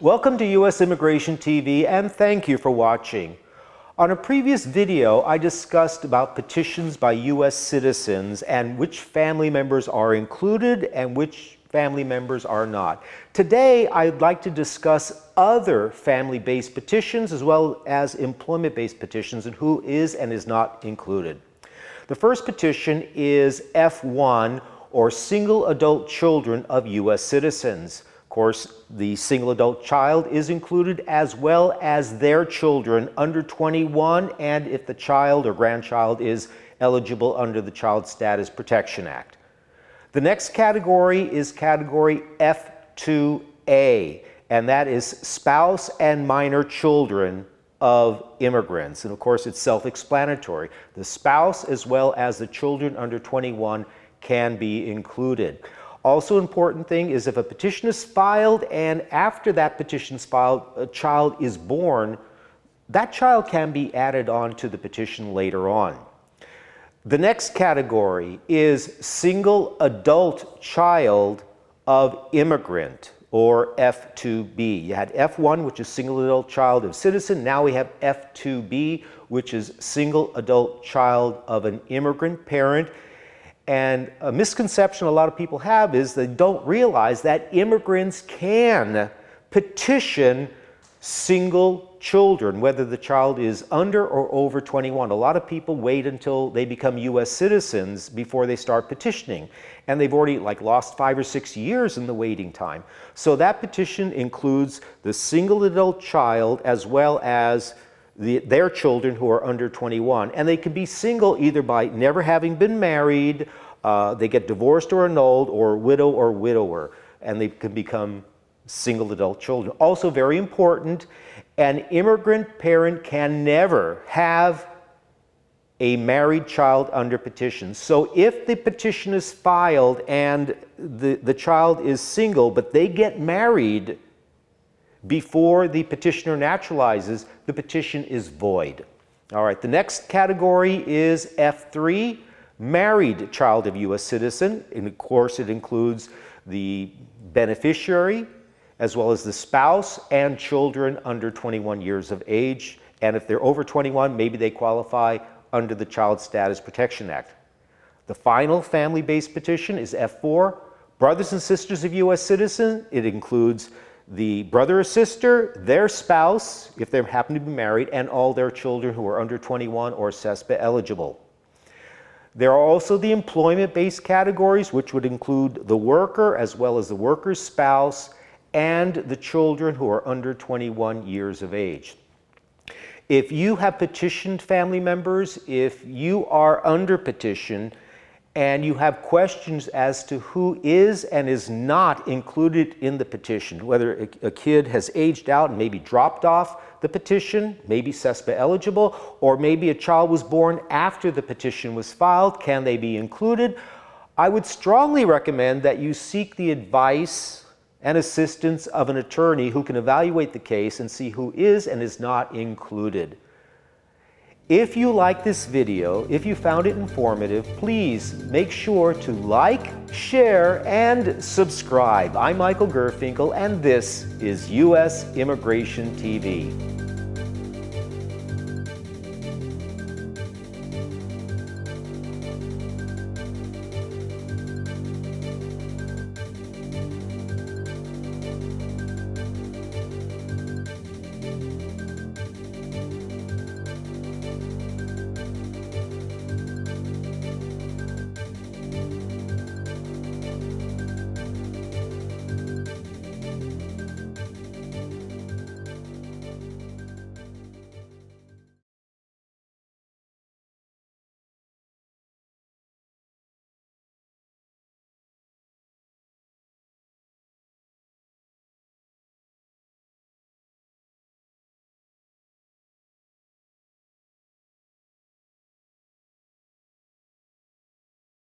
Welcome to U.S. Immigration TV and thank you for watching. On a previous video, I discussed about petitions by U.S. citizens and which family members are included and which family members are not. Today, I'd like to discuss other family-based petitions as well as employment-based petitions and who is and is not included. The first petition is F1, or Single Adult Children of U.S. Citizens. Of course, the single adult child is included as well as their children under 21 and if the child or grandchild is eligible under the Child Status Protection Act. The next category is category F2A, and that is spouse and minor children of immigrants. And of course, it's self-explanatory. The spouse as well as the children under 21 can be included. Also important thing is if a petition is filed and after that petition is filed, a child is born, that child can be added on to the petition later on. The next category is single adult child of immigrant, or F2B. You had F1, which is single adult child of citizen. Now we have F2B, which is single adult child of an immigrant parent. And a misconception a lot of people have is they don't realize that immigrants can petition single children, whether the child is under or over 21. A lot of people wait until they become U.S. citizens before they start petitioning. And they've already lost 5 or 6 years in the waiting time. So that petition includes the single adult child as well as their children who are under 21, and they can be single either by never having been married, they get divorced or annulled, or widow or widower, and they can become single adult children. Also very important, an immigrant parent can never have a married child under petition. So if the petition is filed and the child is single, but they get married before the petitioner naturalizes, the petition is void. All right, the next category is F3, married child of U.S. citizen. And of course, it includes the beneficiary, as well as the spouse and children under 21 years of age. And if they're over 21, maybe they qualify under the Child Status Protection Act. The final family-based petition is F4, brothers and sisters of U.S. citizens. It includes the brother or sister, their spouse, if they happen to be married, and all their children who are under 21 or CESPA eligible. There are also the employment-based categories, which would include the worker as well as the worker's spouse and the children who are under 21 years of age. If you have petitioned family members, if you are under petition, and you have questions as to who is and is not included in the petition, whether a kid has aged out and maybe dropped off the petition, maybe CESPA eligible, or maybe a child was born after the petition was filed, can they be included? I would strongly recommend that you seek the advice and assistance of an attorney who can evaluate the case and see who is and is not included. If you like this video, if you found it informative, please make sure to like, share, and subscribe. I'm Michael Gurfinkel, and this is U.S. Immigration TV.